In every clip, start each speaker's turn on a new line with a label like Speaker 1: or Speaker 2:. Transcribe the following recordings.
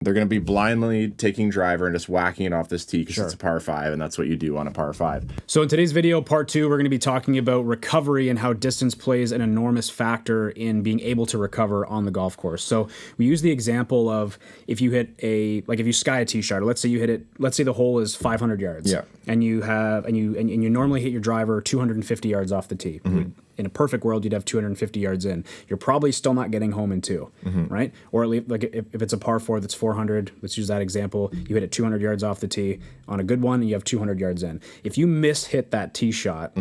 Speaker 1: They're going to be blindly taking driver and just whacking it off this tee because
Speaker 2: Sure.
Speaker 1: it's a par 5, and that's what you do on a par 5.
Speaker 2: So in today's video, part 2, we're going to be talking about recovery and how distance plays an enormous factor in being able to recover on the golf course. So we use the example of if you hit if you sky a tee shot, or let's say you hit it, let's say the hole is 500 yards.
Speaker 1: Yeah.
Speaker 2: And you have, and you normally hit your driver 250 yards off the tee.
Speaker 1: Mm-hmm.
Speaker 2: In a perfect world, you'd have 250 yards in. You're probably still not getting home in 2, right? Or at least, like if it's a par 4 that's 400, let's use that example. You hit it 200 yards off the tee on a good one, and you have 200 yards in. If you hit that tee shot,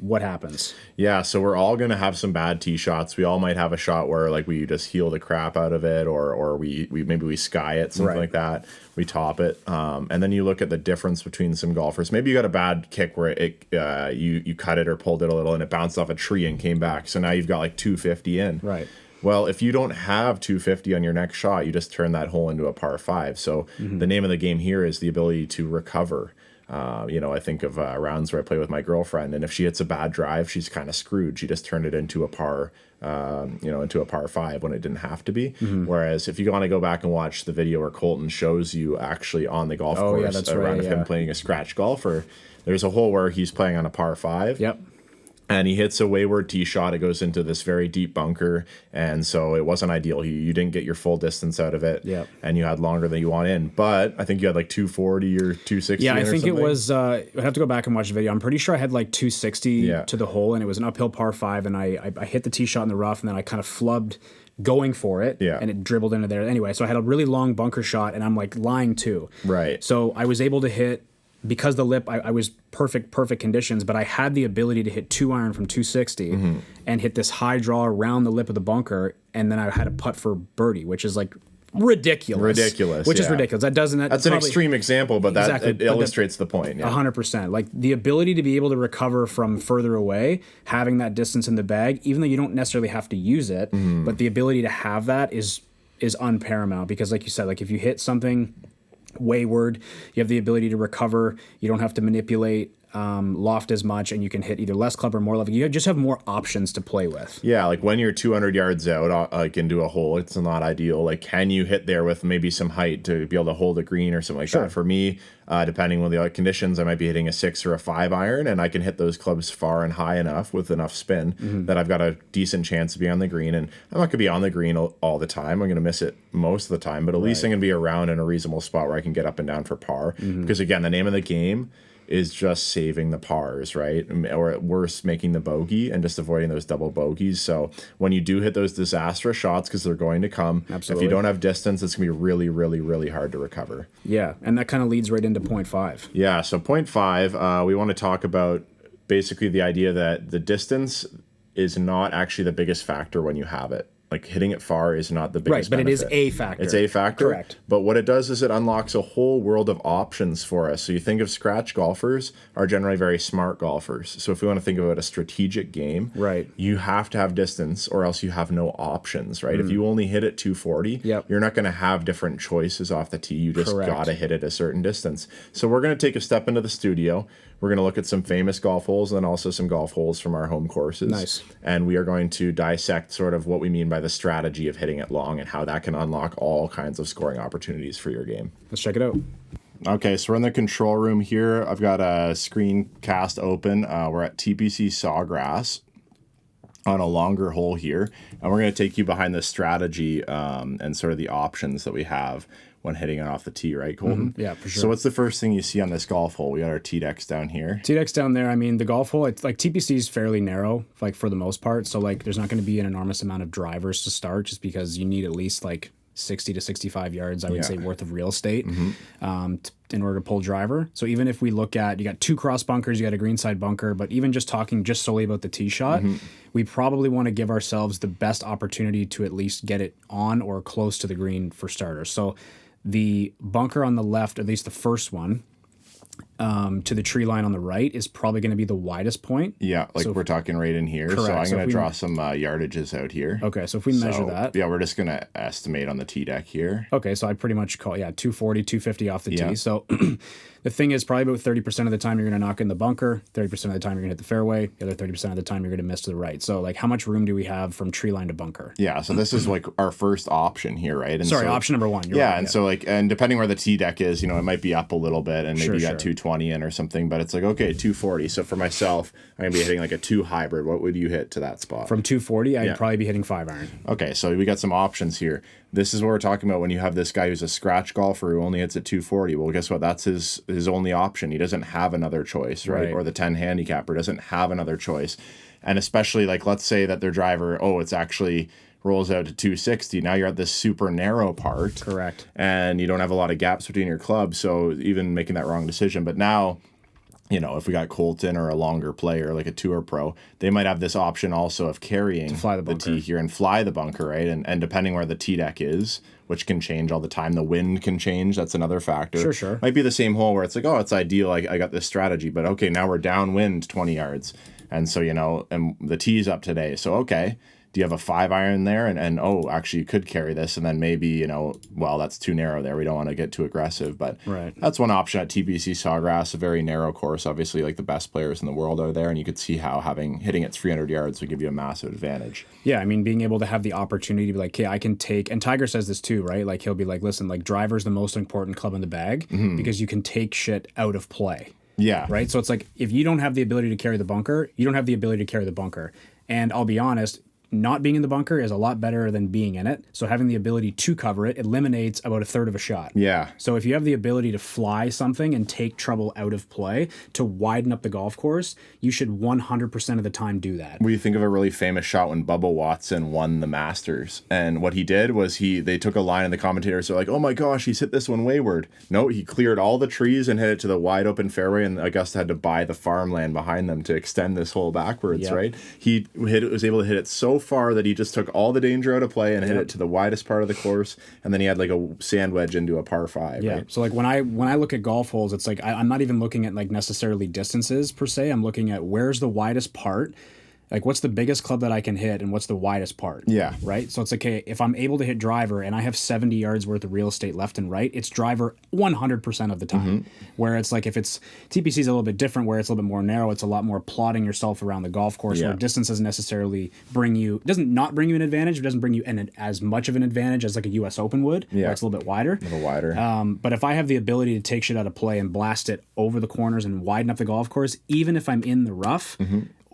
Speaker 2: what happens?
Speaker 1: Yeah, so we're all going to have some bad tee shots. We all might have a shot where like we just heel the crap out of it, or we maybe we sky it, something like that. We top it, and then you look at the difference between some golfers. Maybe you got a bad kick where you cut it or pulled it a little, and it bounced off a tree and came back. So now you've got like 250 in.
Speaker 2: Right.
Speaker 1: Well, if you don't have 250 on your next shot, you just turn that hole into a par 5. So the name of the game here is the ability to recover. I think of rounds where I play with my girlfriend, and if she hits a bad drive, she's kind of screwed. She just turned it into a par, into a par 5 when it didn't have to be. Whereas if you want to go back and watch the video where Colton shows you actually on the golf course around of him playing a scratch golfer, there's a hole where he's playing on a par 5.
Speaker 2: Yep.
Speaker 1: And he hits a wayward tee shot. It goes into this very deep bunker, and so it wasn't ideal. You didn't get your full distance out of it, and you had longer than you want in. But I think you had like 240 or 260.
Speaker 2: Yeah, I think it was. I'd have to go back and watch the video. I'm pretty sure I had like 260 to the hole, and it was an uphill par 5, and I hit the tee shot in the rough, and then I kind of flubbed going for it, and it dribbled into there. Anyway, so I had a really long bunker shot, and I'm like lying too.
Speaker 1: Right.
Speaker 2: So I was able to hit. Because the lip, I was perfect conditions, but I had the ability to hit 2-iron from 260 and hit this high draw around the lip of the bunker, and then I had a putt for birdie, which is like ridiculous. Which is ridiculous. That's
Speaker 1: an extreme example, but it illustrates the point.
Speaker 2: 100%. Like the ability to be able to recover from further away, having that distance in the bag, even though you don't necessarily have to use it, but the ability to have that is unparamount, because like you said, like if you hit something wayward, you have the ability to recover. You don't have to manipulate loft as much, and you can hit either less club or more level. You just have more options to play with. Yeah,
Speaker 1: like when you're 200 yards out, like into a hole, it's not ideal. Like, can you hit there with maybe some height to be able to hold a green or something like that? For me, depending on the conditions, I might be hitting a 6 or a 5-iron, and I can hit those clubs far and high enough with enough spin that I've got a decent chance to be on the green. And I'm not going to be on the green all the time. I'm going to miss it most of the time, but at least I'm going to be around in a reasonable spot where I can get up and down for par. Because again, the name of the game is just saving the pars, right? Or at worst, making the bogey and just avoiding those double bogeys. So when you do hit those disastrous shots, because they're going to come, if you don't have distance, it's going to be really, really, really hard to recover.
Speaker 2: Yeah, and that kind of leads right into point 5.
Speaker 1: Yeah, so point 5, we want to talk about basically the idea that the distance is not actually the biggest factor when you have it. Like, hitting it far is not the biggest benefit.
Speaker 2: It is a factor.
Speaker 1: It's a factor.
Speaker 2: Correct.
Speaker 1: But what it does is it unlocks a whole world of options for us. So you think of scratch golfers are generally very smart golfers. So if we want to think about a strategic game, you have to have distance or else you have no options, right? If you only hit it 240, you're not going to have different choices off the tee. You just got to hit it a certain distance. So we're going to take a step into the studio. We're going to look at some famous golf holes and then also some golf holes from our home courses.
Speaker 2: Nice.
Speaker 1: And we are going to dissect sort of what we mean by the strategy of hitting it long and how that can unlock all kinds of scoring opportunities for your game.
Speaker 2: Let's check it out.
Speaker 1: Okay, so we're in the control room here. I've got a screencast open. We're at TPC Sawgrass on a longer hole here. And we're going to take you behind the strategy and sort of the options that we have when hitting it off the tee, right, Colton?
Speaker 2: Yeah, for sure.
Speaker 1: So what's the first thing you see on this golf hole? We got our tee decks down here.
Speaker 2: Tee decks down there. I mean, the golf hole, it's like TPC is fairly narrow, like for the most part. So like there's not going to be an enormous amount of drivers to start, just because you need at least like 60 to 65 yards, I would say, worth of real estate in order to pull driver. So even if we look at, you got 2 cross bunkers, you got a greenside bunker, but even just talking just solely about the tee shot, we probably want to give ourselves the best opportunity to at least get it on or close to the green for starters. So the bunker on the left, at least the first one, to the tree line on the right is probably going to be the widest point.
Speaker 1: Yeah, like so we're talking right in here. Correct. So I'm going to draw some yardages out here.
Speaker 2: Okay, so if we measure that.
Speaker 1: Yeah, we're just going to estimate on the tee deck here.
Speaker 2: Okay, so I'd pretty much call, 240, 250 off the tee. So The thing is, probably about 30% of the time you're going to knock in the bunker, 30% of the time you're going to hit the fairway, the other 30% of the time you're going to miss to the right. So, like, how much room do we have from tree line to bunker?
Speaker 1: Yeah, so this is like our first option here, right? And
Speaker 2: Sorry,
Speaker 1: so,
Speaker 2: option number one.
Speaker 1: Yeah, right, and so like, and depending where the tee deck is, you know, it might be up a little bit, and maybe you got 220 in or something, but it's like, okay, 240. So for myself, I'm going to be hitting like a 2 hybrid. What would you hit to that spot?
Speaker 2: From 240, I'd probably be hitting 5 iron.
Speaker 1: Okay, so we got some options here. This is what we're talking about when you have this guy who's a scratch golfer who only hits at 240. Well, guess what? That's his only option. He doesn't have another choice, right? Or the 10 handicapper doesn't have another choice. And especially, like, let's say that their driver, it's actually rolls out to 260. Now you're at this super narrow part.
Speaker 2: Correct.
Speaker 1: And you don't have a lot of gaps between your clubs, so even making that wrong decision. But now, you know, if we got Colton or a longer player like a tour pro, they might have this option also of carrying the tee here and fly the bunker, right? And depending where the tee deck is, which can change all the time, the wind can change. That's another factor.
Speaker 2: Sure.
Speaker 1: Might be the same hole where it's like, it's ideal. I got this strategy, but okay, now we're downwind 20 yards. And so, you know, and the tee's up today. So, okay. Do you have a 5 iron there? And actually you could carry this, and then maybe, you know, well, that's too narrow there. We don't want to get too aggressive, but that's one option at TPC Sawgrass, a very narrow course. Obviously, like the best players in the world are there, and you could see how hitting at 300 yards would give you a massive advantage.
Speaker 2: Yeah, I mean, being able to have the opportunity to be like, okay, I can take, and Tiger says this too, right? Like he'll be like, listen, like driver's the most important club in the bag because you can take shit out of play.
Speaker 1: Yeah.
Speaker 2: Right? So it's like, if you don't have the ability to carry the bunker, you don't have the ability to carry the bunker. And I'll be honest, not being in the bunker is a lot better than being in it. So having the ability to cover it eliminates about a third of a shot.
Speaker 1: Yeah.
Speaker 2: So if you have the ability to fly something and take trouble out of play to widen up the golf course, you should 100% of the time do that.
Speaker 1: We think of a really famous shot when Bubba Watson won the Masters. And what he did was they took a line and the commentators are like, oh my gosh, he's hit this one wayward. No, he cleared all the trees and hit it to the wide open fairway, and Augusta had to buy the farmland behind them to extend this hole backwards, right? He was able to hit it so far that he just took all the danger out of play and hit it to the widest part of the course, and then he had like a sand wedge into a par 5.
Speaker 2: Yeah.
Speaker 1: Right?
Speaker 2: So like when I look at golf holes, it's like I'm not even looking at like necessarily distances per se. I'm looking at where's the widest part. Like, what's the biggest club that I can hit and what's the widest part? Yeah. Right? So it's okay, if I'm able to hit driver and I have 70 yards worth of real estate left and right, it's driver 100% of the time. Where it's like, if it's TPC is a little bit different, where it's a little bit more narrow, it's a lot more plotting yourself around the golf course, where distance doesn't necessarily doesn't not bring you an advantage, it doesn't bring you as much of an advantage as like a US Open would, where it's a little bit wider.
Speaker 1: A little wider.
Speaker 2: But if I have the ability to take shit out of play and blast it over the corners and widen up the golf course, even if I'm in the rough,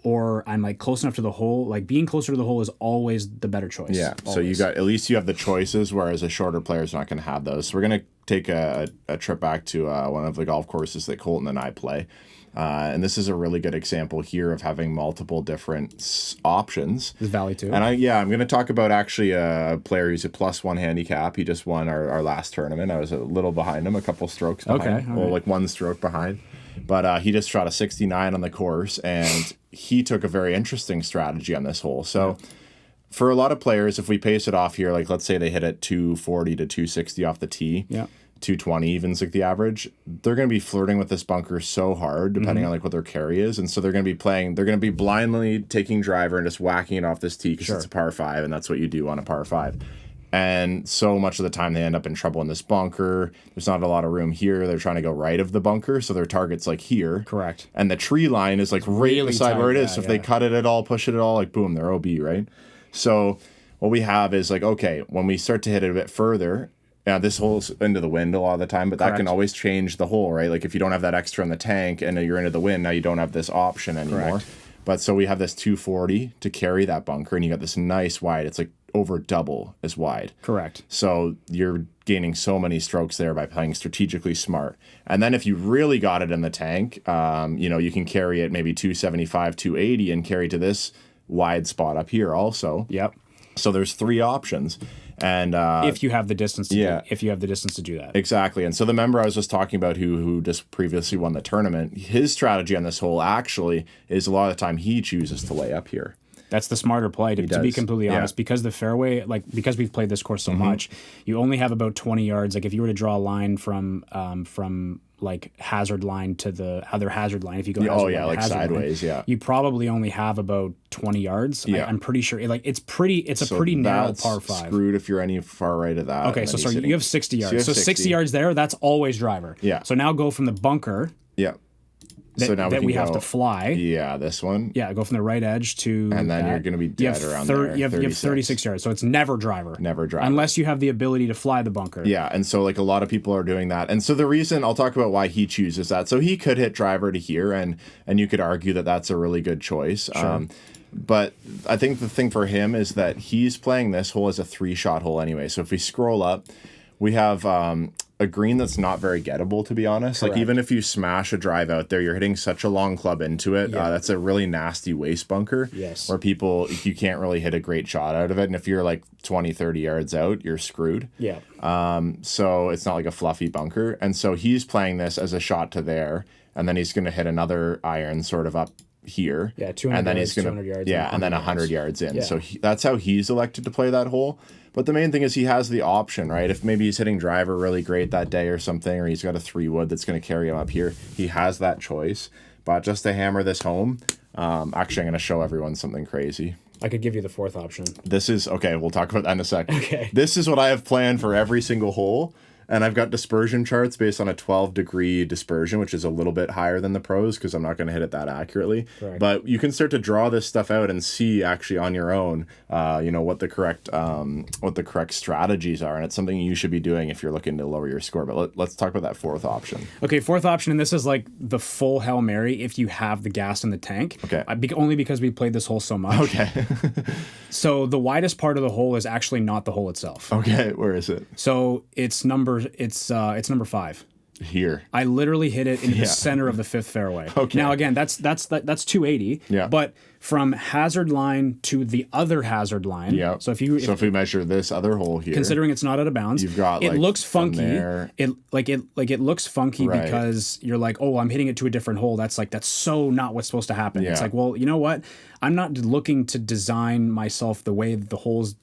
Speaker 2: or I'm like close enough to the hole, like being closer to the hole is always the better choice.
Speaker 1: Yeah.
Speaker 2: Always.
Speaker 1: So at least you have the choices, whereas a shorter player is not going to have those. So we're going to take a trip back to one of the golf courses that Colton and I play. And this is a really good example here of having multiple different options.
Speaker 2: There's Valley too.
Speaker 1: And I'm going to talk about actually a player who's a +1 handicap. He just won our last tournament. I was a little behind him, a couple strokes behind him. Well, like 1 stroke behind. But he just shot a 69 on the course, and he took a very interesting strategy on this hole. So for a lot of players, if we pace it off here, like let's say they hit it 240 to 260 off the tee, 220 even's like the average, they're going to be flirting with this bunker so hard, depending on like what their carry is. And so they're going to be blindly taking driver and just whacking it off this tee because it's a par 5, and that's what you do on a par 5. And so much of the time they end up in trouble in this bunker. There's not a lot of room here. They're trying to go right of the bunker, so their target's like here.
Speaker 2: Correct.
Speaker 1: And the tree line is like right beside where it is. So if they cut it at all, push it at all, like boom, they're OB, right? So what we have is like, okay, when we start to hit it a bit further, this hole's into the wind a lot of the time, but that can always change the hole, right? Like if you don't have that extra in the tank and you're into the wind, now you don't have this option anymore. But so we have this 240 to carry that bunker, and you got this nice wide. It's like over double as wide.
Speaker 2: Correct.
Speaker 1: So you're gaining so many strokes there by playing strategically smart. And then if you really got it in the tank, you can carry it maybe 275, 280 and carry to this wide spot up here also.
Speaker 2: Yep.
Speaker 1: So there's 3 options. And
Speaker 2: if you have the distance to do that.
Speaker 1: Exactly. And so the member I was just talking about who just previously won the tournament, his strategy on this hole actually is a lot of the time he chooses to lay up here.
Speaker 2: That's the smarter play, to be completely honest, because the fairway, because we've played this course so much, you only have about 20 yards. Like if you were to draw a line from like hazard line to the other hazard line, if you go
Speaker 1: like sideways,
Speaker 2: you probably only have about 20 yards. I'm pretty sure it's a pretty narrow par 5.
Speaker 1: Screwed if you're any far right of that.
Speaker 2: Okay, so sorry, you have 60 yards. So 60 yards there, that's always driver.
Speaker 1: Yeah.
Speaker 2: So now go from the bunker.
Speaker 1: Yeah.
Speaker 2: So now we have to fly.
Speaker 1: Yeah, this one.
Speaker 2: Yeah, go from the right edge to
Speaker 1: and then you're going to be dead around there.
Speaker 2: You have 36 yards, so it's never driver.
Speaker 1: Never driver.
Speaker 2: Unless you have the ability to fly the bunker.
Speaker 1: Yeah, and so like a lot of people are doing that. And so the reason, I'll talk about why he chooses that. So he could hit driver to here, and you could argue that that's a really good choice.
Speaker 2: Sure.
Speaker 1: But I think the thing for him is that he's playing this hole as a 3-shot hole anyway. So if we scroll up, we have a green that's not very gettable, to be honest. Correct. Like even if you smash a drive out there, you're hitting such a long club into it. Yeah. That's a really nasty waste bunker.
Speaker 2: Yes.
Speaker 1: Where you can't really hit a great shot out of it. And if you're like 20, 30 yards out, you're screwed.
Speaker 2: Yeah.
Speaker 1: So it's not like a fluffy bunker. And so he's playing this as a shot to there. And then he's going to hit another iron sort of up here.
Speaker 2: Yeah, 200
Speaker 1: and then
Speaker 2: yards,
Speaker 1: he's gonna,
Speaker 2: 200 yards.
Speaker 1: Yeah, and then 100 yards in.
Speaker 2: Yeah.
Speaker 1: So that's how he's elected to play that hole. But the main thing is he has the option, right? If maybe he's hitting driver really great that day or something, or he's got a 3-wood that's going to carry him up here, he has that choice. But just to hammer this home, actually I'm going to show everyone something crazy.
Speaker 2: I could give you the 4th option.
Speaker 1: This is, okay, we'll talk about that in a second.
Speaker 2: Okay.
Speaker 1: This is what I have planned for every single hole. And I've got dispersion charts based on a 12-degree dispersion, which is a little bit higher than the pros because I'm not going to hit it that accurately.
Speaker 2: Correct.
Speaker 1: But you can start to draw this stuff out and see actually on your own, what the correct strategies are, and it's something you should be doing if you're looking to lower your score. But let's talk about that 4th option.
Speaker 2: Okay, 4th option, and this is like the full Hail Mary if you have the gas in the tank.
Speaker 1: Okay.
Speaker 2: Only because we played this hole so much.
Speaker 1: Okay.
Speaker 2: So the widest part of the hole is actually not the hole itself.
Speaker 1: Okay, where is it?
Speaker 2: So it's number 5.
Speaker 1: Here.
Speaker 2: I literally hit it in the center of the 5th fairway.
Speaker 1: Okay.
Speaker 2: Now again, that's 280.
Speaker 1: Yeah.
Speaker 2: But from hazard line to the other hazard line.
Speaker 1: Yeah.
Speaker 2: So if we measure
Speaker 1: this other hole here,
Speaker 2: considering it's not out of bounds,
Speaker 1: you've got
Speaker 2: it looks funky. It looks funky
Speaker 1: right.
Speaker 2: because you're like, oh, I'm hitting it to a different hole. That's so not what's supposed to happen.
Speaker 1: Yeah.
Speaker 2: It's like, well, you know what? I'm not looking to design myself the way the holes.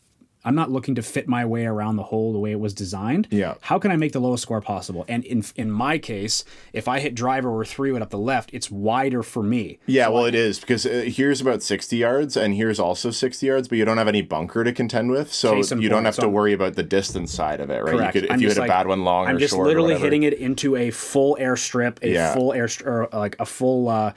Speaker 2: I'm not looking to fit my way around the hole the way it was designed.
Speaker 1: Yeah.
Speaker 2: How can I make the lowest score possible? And in my case, if I hit driver or 3-wood up the left, it's wider for me.
Speaker 1: Yeah, well, it is because here's about 60 yards and here's also 60 yards, but you don't have any bunker to contend with, so you don't have to worry about the distance side of it, right?
Speaker 2: Correct.
Speaker 1: If you hit a bad one long or short,
Speaker 2: I'm just literally hitting it into a full airstrip, a full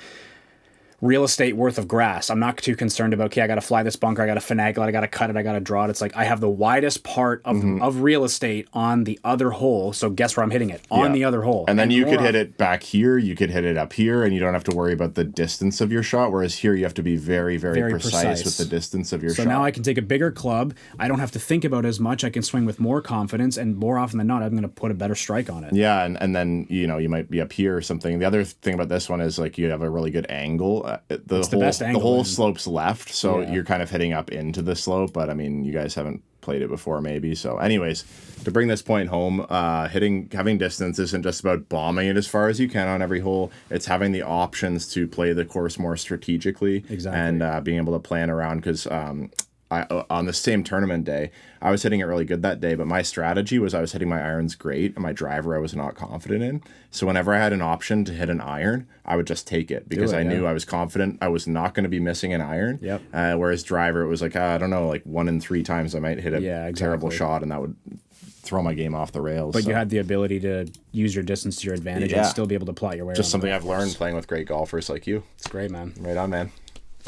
Speaker 2: real estate worth of grass. I'm not too concerned about, okay, I got to fly this bunker, I got to finagle it, I got to cut it, I got to draw it. It's like I have the widest part of real estate on the other hole, so guess where I'm hitting it? On the other hole.
Speaker 1: And then you could hit it back here, you could hit it up here, and you don't have to worry about the distance of your shot, whereas here you have to be very, very precise with the distance of your shot.
Speaker 2: So now I can take a bigger club, I don't have to think about it as much, I can swing with more confidence, and more often than not, I'm going to put a better strike on it.
Speaker 1: Yeah, and then, you might be up here or something. The other thing about this one is like you have a really good angle. The whole slopes left, so you're kind of hitting up into the slope, but I mean, you guys haven't played it before maybe. So anyways, to bring this point home, having distance isn't just about bombing it as far as you can on every hole. It's having the options to play the course more strategically.
Speaker 2: Exactly.
Speaker 1: And being able to plan around, because on the same tournament day, I was hitting it really good that day, but my strategy was I was hitting my irons great and my driver I was not confident in. So whenever I had an option to hit an iron, I would just take it because I knew I was confident I was not going to be missing an iron.
Speaker 2: Yep.
Speaker 1: Whereas driver, it was like, I don't know, like 1 in 3 times I might hit a terrible shot and that would throw my game off the rails.
Speaker 2: But you had the ability to use your distance to your advantage and still be able to plot your way.
Speaker 1: Just something I've learned playing with great golfers like you.
Speaker 2: It's great, man.
Speaker 1: Right on, man.